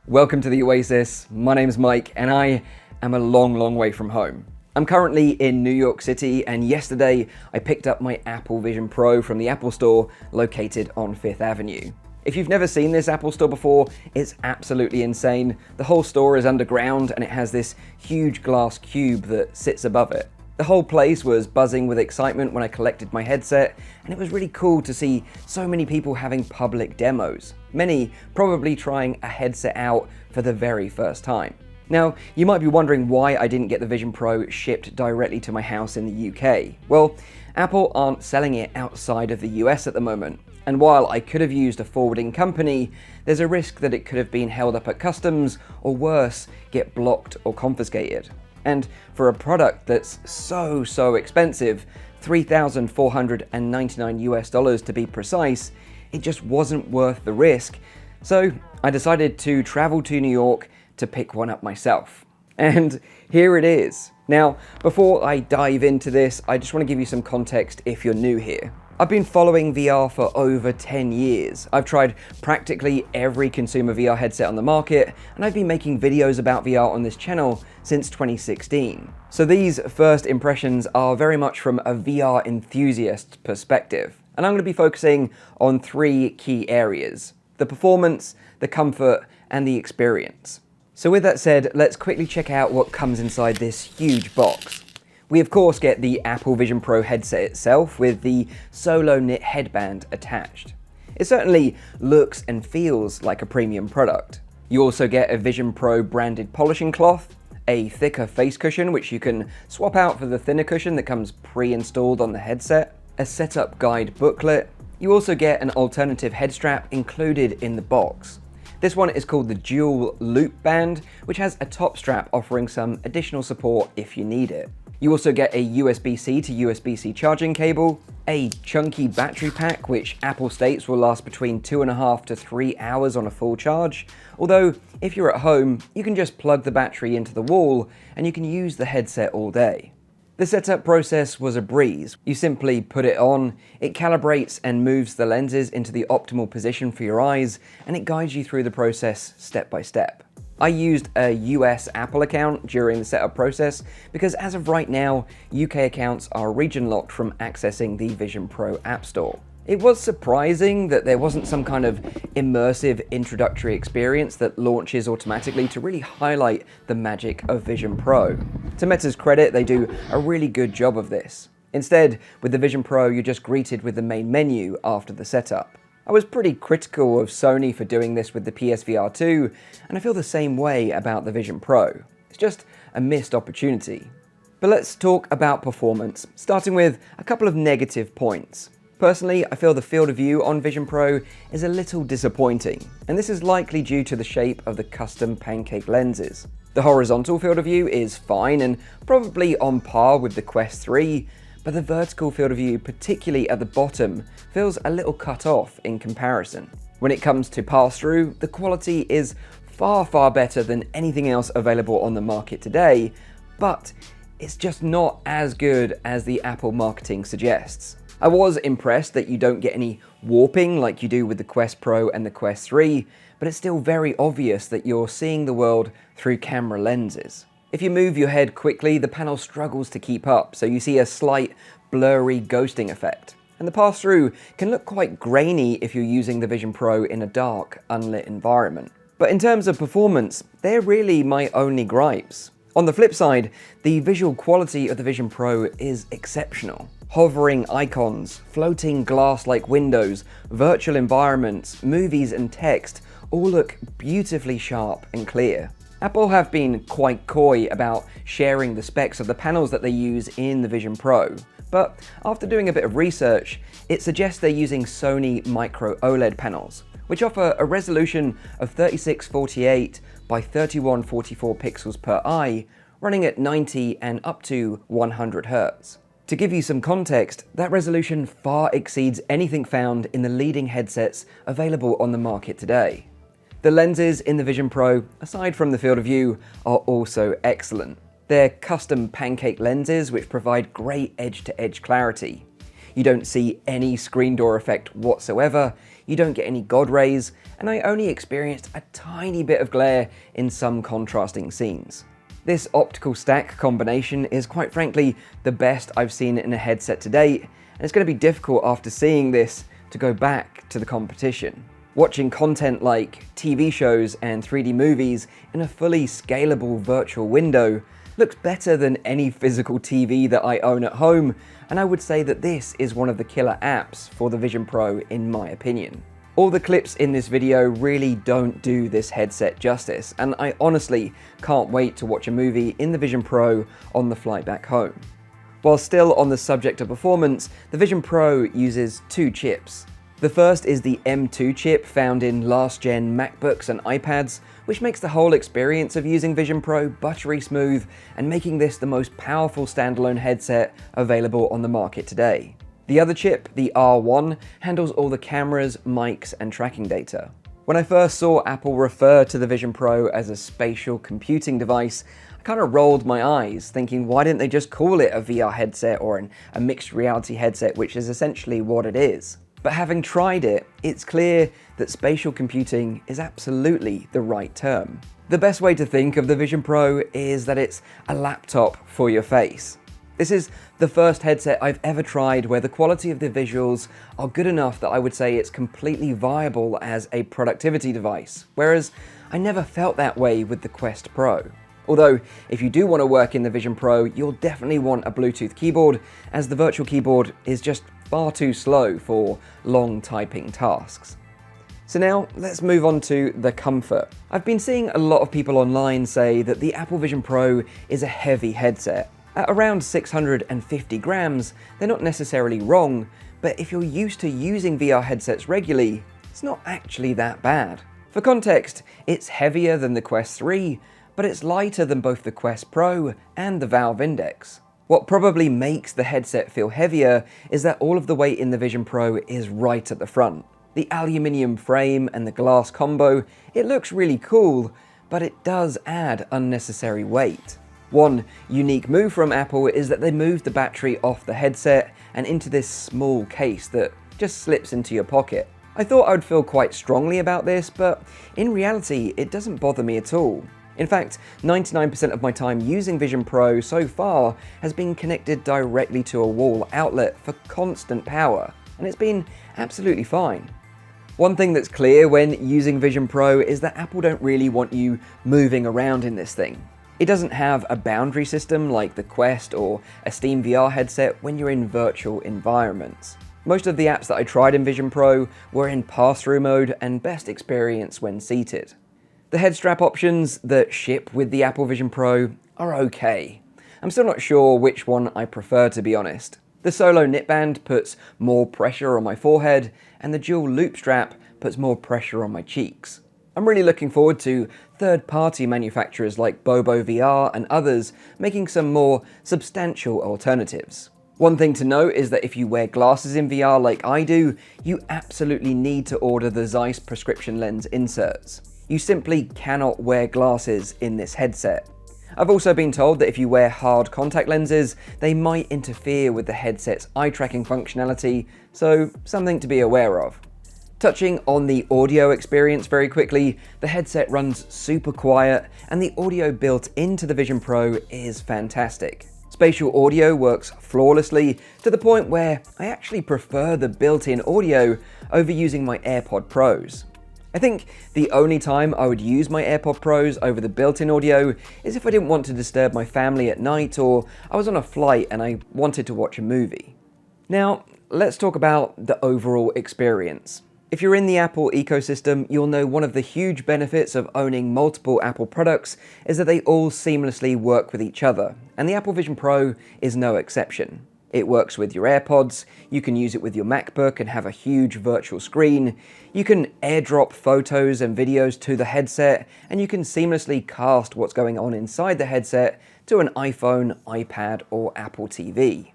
Welcome to the Oasis. My name's Mike and I am a long way from home. I'm currently in New York City and yesterday I picked up my Apple Vision Pro from the Apple Store located on 5th Avenue. If you've never seen this Apple Store before, it's absolutely insane. The whole store is underground and it has this huge glass cube that sits above it. The whole place was buzzing with excitement when I collected my headset, and it was really cool to see so many people having public demos, many probably trying a headset out for the very first time. Now, you might be wondering why I didn't get the Vision Pro shipped directly to my house in the UK. Well, Apple aren't selling it outside of the US at the moment, and while I could have used a forwarding company, there's a risk that it could have been held up at customs, or worse, get blocked or confiscated. And for a product that's so expensive, $3,499 US to be precise, it just wasn't worth the risk. So I decided to travel to New York to pick one up myself. And here it is. Now, before I dive into this, I just want to give you some context if you're new here. I've been following VR for over 10 years. I've tried practically every consumer VR headset on the market, and I've been making videos about VR on this channel since 2016. So these first impressions are very much from a VR enthusiast perspective. And I'm going to be focusing on three key areas: the performance, the comfort, and the experience. So with that said, let's quickly check out what comes inside this huge box. We of course get the Apple Vision Pro headset itself with the Solo Knit headband attached. It certainly looks and feels like a premium product. You also get a Vision Pro branded polishing cloth, a thicker face cushion which you can swap out for the thinner cushion that comes pre-installed on the headset, a setup guide booklet. You also get an alternative head strap included in the box. This one is called the Dual Loop Band, which has a top strap offering some additional support if you need it. You also get a USB-C to USB-C charging cable, a chunky battery pack which Apple states will last between 2.5 to 3 hours on a full charge, although if you're at home, you can just plug the battery into the wall and you can use the headset all day. The setup process was a breeze. You simply put it on, it calibrates and moves the lenses into the optimal position for your eyes, and it guides you through the process step by step. I used a US Apple account during the setup process because as of right now, UK accounts are region locked from accessing the Vision Pro App Store. It was surprising that there wasn't some kind of immersive introductory experience that launches automatically to really highlight the magic of Vision Pro. To Meta's credit, they do a really good job of this. Instead, with the Vision Pro, you're just greeted with the main menu after the setup. I was pretty critical of Sony for doing this with the PSVR 2, and I feel the same way about the Vision Pro. It's just a missed opportunity. But let's talk about performance, starting with a couple of negative points. Personally, I feel the field of view on Vision Pro is a little disappointing, and this is likely due to the shape of the custom pancake lenses. The horizontal field of view is fine and probably on par with the Quest 3, but the vertical field of view, particularly at the bottom, feels a little cut off in comparison. When it comes to Passthrough, the quality is far better than anything else available on the market today, but it's just not as good as the Apple marketing suggests. I was impressed that you don't get any warping like you do with the Quest Pro and the Quest 3, but it's still very obvious that you're seeing the world through camera lenses. If you move your head quickly, the panel struggles to keep up, so you see a slight blurry ghosting effect. And the pass-through can look quite grainy if you're using the Vision Pro in a dark, unlit environment. But in terms of performance, they're really my only gripes. On the flip side, the visual quality of the Vision Pro is exceptional. Hovering icons, floating glass-like windows, virtual environments, movies and text all look beautifully sharp and clear. Apple have been quite coy about sharing the specs of the panels that they use in the Vision Pro, but after doing a bit of research, it suggests they're using Sony Micro OLED panels, which offer a resolution of 3648 by 3144 pixels per eye, running at 90 and up to 100 Hz. To give you some context, that resolution far exceeds anything found in the leading headsets available on the market today. The lenses in the Vision Pro, aside from the field of view, are also excellent. They're custom pancake lenses which provide great edge-to-edge clarity. You don't see any screen door effect whatsoever. you don't get any God rays, and I only experienced a tiny bit of glare in some contrasting scenes. This optical stack combination is quite frankly the best I've seen in a headset to date, and it's going to be difficult after seeing this to go back to the competition. Watching content like TV shows and 3D movies in a fully scalable virtual window looks better than any physical TV that I own at home, and I would say that this is one of the killer apps for the Vision Pro in my opinion. All the clips in this video really don't do this headset justice, and I honestly can't wait to watch a movie in the Vision Pro on the flight back home. While still on the subject of performance, the Vision Pro uses two chips. The first is the M2 chip found in last-gen MacBooks and iPads, which makes the whole experience of using Vision Pro buttery smooth and making this the most powerful standalone headset available on the market today. The other chip, the R1, handles all the cameras, mics, and tracking data. When I first saw Apple refer to the Vision Pro as a spatial computing device, I kind of rolled my eyes, thinking why didn't they just call it a VR headset or a mixed reality headset, which is essentially what it is. But having tried it, it's clear that spatial computing is absolutely the right term. The best way to think of the Vision Pro is that it's a laptop for your face. This is the first headset I've ever tried where the quality of the visuals are good enough that I would say it's completely viable as a productivity device, whereas I never felt that way with the Quest Pro. Although, if you do want to work in the Vision Pro, you'll definitely want a Bluetooth keyboard, as the virtual keyboard is just far too slow for long typing tasks. So now, let's move on to the comfort. I've been seeing a lot of people online say that the Apple Vision Pro is a heavy headset. At around 650 grams, they're not necessarily wrong, but if you're used to using VR headsets regularly, it's not actually that bad. For context, it's heavier than the Quest 3, but it's lighter than both the Quest Pro and the Valve Index. What probably makes the headset feel heavier is that all of the weight in the Vision Pro is right at the front. The aluminium frame and the glass combo, it looks really cool, but it does add unnecessary weight. One unique move from Apple is that they moved the battery off the headset and into this small case that just slips into your pocket. I thought I would feel quite strongly about this, but in reality, it doesn't bother me at all. In fact, 99% of my time using Vision Pro so far has been connected directly to a wall outlet for constant power, and it's been absolutely fine. One thing that's clear when using Vision Pro is that Apple don't really want you moving around in this thing. It doesn't have a boundary system like the Quest or a Steam VR headset when you're in virtual environments. Most of the apps that I tried in Vision Pro were in Passthrough mode and best experience when seated. The head strap options that ship with the Apple Vision Pro are okay. I'm still not sure which one I prefer, to be honest. The solo knitband puts more pressure on my forehead, and the dual loop strap puts more pressure on my cheeks. I'm really looking forward to third-party manufacturers like Bobo VR and others making some more substantial alternatives. One thing to note is that if you wear glasses in VR like I do, you absolutely need to order the Zeiss prescription lens inserts. You simply cannot wear glasses in this headset. I've also been told that if you wear hard contact lenses, they might interfere with the headset's eye tracking functionality, so something to be aware of. Touching on the audio experience very quickly, the headset runs super quiet and the audio built into the Vision Pro is fantastic. Spatial audio works flawlessly to the point where I actually prefer the built-in audio over using my AirPod Pros. I think the only time I would use my AirPod Pros over the built-in audio is if I didn't want to disturb my family at night or I was on a flight and I wanted to watch a movie. Now, let's talk about the overall experience. If you're in the Apple ecosystem, you'll know one of the huge benefits of owning multiple Apple products is that they all seamlessly work with each other, and the Apple Vision Pro is no exception. It works with your AirPods, you can use it with your MacBook and have a huge virtual screen, you can airdrop photos and videos to the headset, and you can seamlessly cast what's going on inside the headset to an iPhone, iPad, or Apple TV.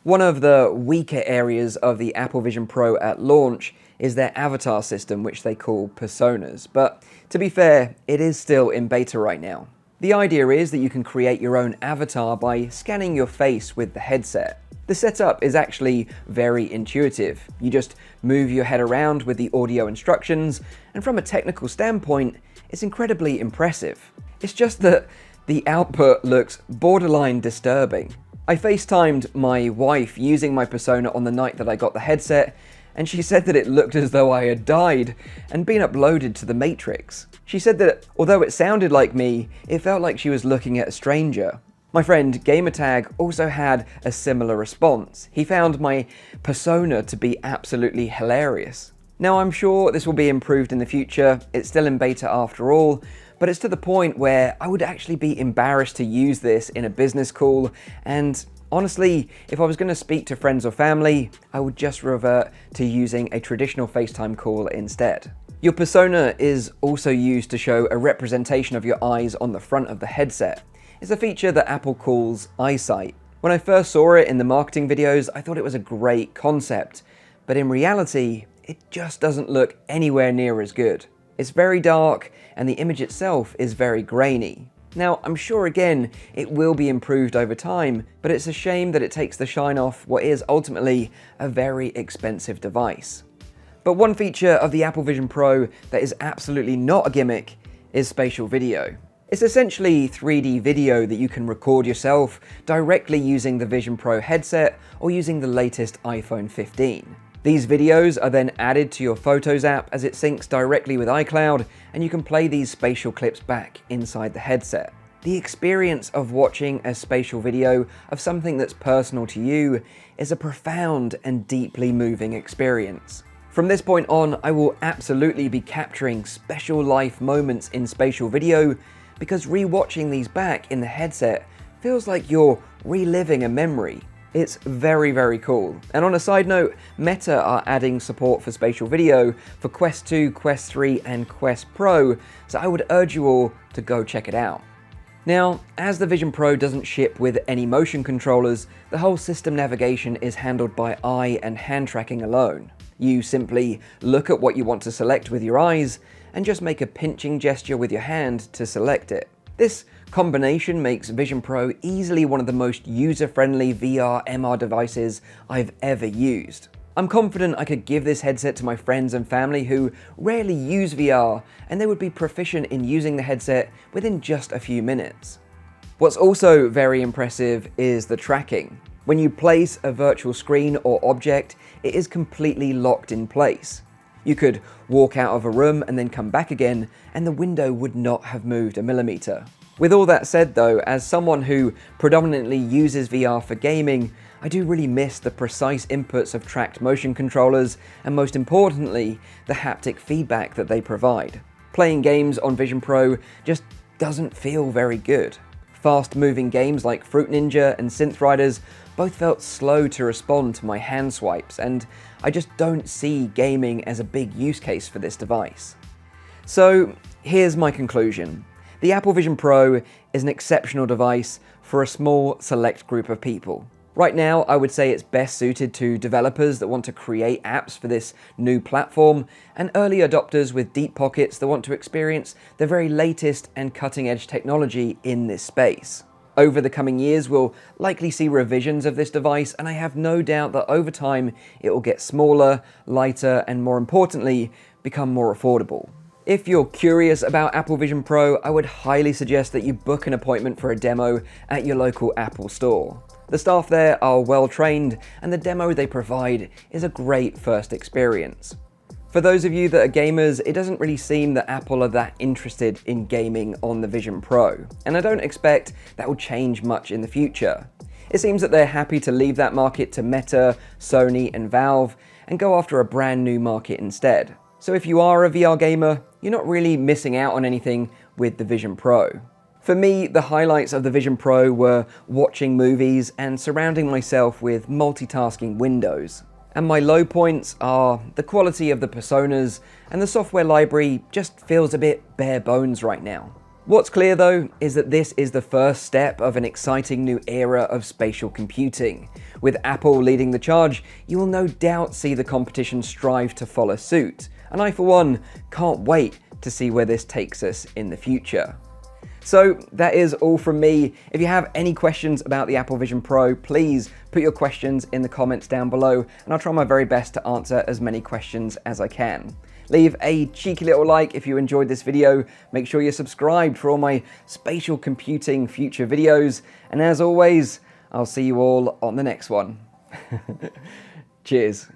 One of the weaker areas of the Apple Vision Pro at launch is their avatar system, which they call personas, but to be fair, it is still in beta right now. The idea is that you can create your own avatar by scanning your face with the headset. The setup is actually very intuitive. You just move your head around with the audio instructions, and from a technical standpoint, it's incredibly impressive. It's just that the output looks borderline disturbing. I FaceTimed my wife using my persona on the night that I got the headset, and she said that it looked as though I had died and been uploaded to the Matrix. She said that although it sounded like me, it felt like she was looking at a stranger. My friend Gamertag also had a similar response. He found my persona to be absolutely hilarious. Now, I'm sure this will be improved in the future. It's still in beta after all, but it's to the point where I would actually be embarrassed to use this in a business call, and honestly, if I was going to speak to friends or family, I would just revert to using a traditional FaceTime call instead. Your persona is also used to show a representation of your eyes on the front of the headset. It's a feature that Apple calls EyeSight. When I first saw it in the marketing videos, I thought it was a great concept, but in reality, it just doesn't look anywhere near as good. It's very dark, and the image itself is very grainy. Now, I'm sure again, it will be improved over time, but it's a shame that it takes the shine off what is ultimately a very expensive device. But one feature of the Apple Vision Pro that is absolutely not a gimmick is spatial video. It's essentially 3D video that you can record yourself directly using the Vision Pro headset or using the latest iPhone 15. These videos are then added to your Photos app as it syncs directly with iCloud, and you can play these spatial clips back inside the headset. The experience of watching a spatial video of something that's personal to you is a profound and deeply moving experience. From this point on, I will absolutely be capturing special life moments in spatial video, because rewatching these back in the headset feels like you're reliving a memory. It's very, very cool. And on a side note, Meta are adding support for spatial video for Quest 2, Quest 3, and Quest Pro, so I would urge you all to go check it out. Now, as the Vision Pro doesn't ship with any motion controllers, the whole system navigation is handled by eye and hand tracking alone. You simply look at what you want to select with your eyes, and just make a pinching gesture with your hand to select it. This combination makes Vision Pro easily one of the most user-friendly VR/MR devices I've ever used. I'm confident I could give this headset to my friends and family who rarely use VR, and they would be proficient in using the headset within just a few minutes. What's also very impressive is the tracking. When you place a virtual screen or object, it is completely locked in place. You could walk out of a room and then come back again, and the window would not have moved a millimeter. With all that said though, as someone who predominantly uses VR for gaming, I do really miss the precise inputs of tracked motion controllers, and most importantly, the haptic feedback that they provide. Playing games on Vision Pro just doesn't feel very good. Fast-moving games like Fruit Ninja and Synth Riders both felt slow to respond to my hand swipes, and I just don't see gaming as a big use case for this device. So here's my conclusion. The Apple Vision Pro is an exceptional device for a small select group of people. Right now, I would say it's best suited to developers that want to create apps for this new platform, and early adopters with deep pockets that want to experience the very latest and cutting-edge technology in this space. Over the coming years, we'll likely see revisions of this device, and I have no doubt that over time, it will get smaller, lighter, and more importantly, become more affordable. If you're curious about Apple Vision Pro, I would highly suggest that you book an appointment for a demo at your local Apple store. The staff there are well trained, and the demo they provide is a great first experience. For those of you that are gamers, it doesn't really seem that Apple are that interested in gaming on the Vision Pro, and I don't expect that will change much in the future. It seems that they're happy to leave that market to Meta, Sony, and Valve, and go after a brand new market instead. So if you are a VR gamer, you're not really missing out on anything with the Vision Pro. For me, the highlights of the Vision Pro were watching movies and surrounding myself with multitasking windows. And my low points are the quality of the personas, and the software library just feels a bit bare bones right now. What's clear though is that this is the first step of an exciting new era of spatial computing. With Apple leading the charge, you will no doubt see the competition strive to follow suit, and I for one can't wait to see where this takes us in the future. So that is all from me. If you have any questions about the Apple Vision Pro, please put your questions in the comments down below, and I'll try my very best to answer as many questions as I can. Leave a cheeky little like if you enjoyed this video. Make sure you're subscribed for all my spatial computing future videos. And as always, I'll see you all on the next one. Cheers.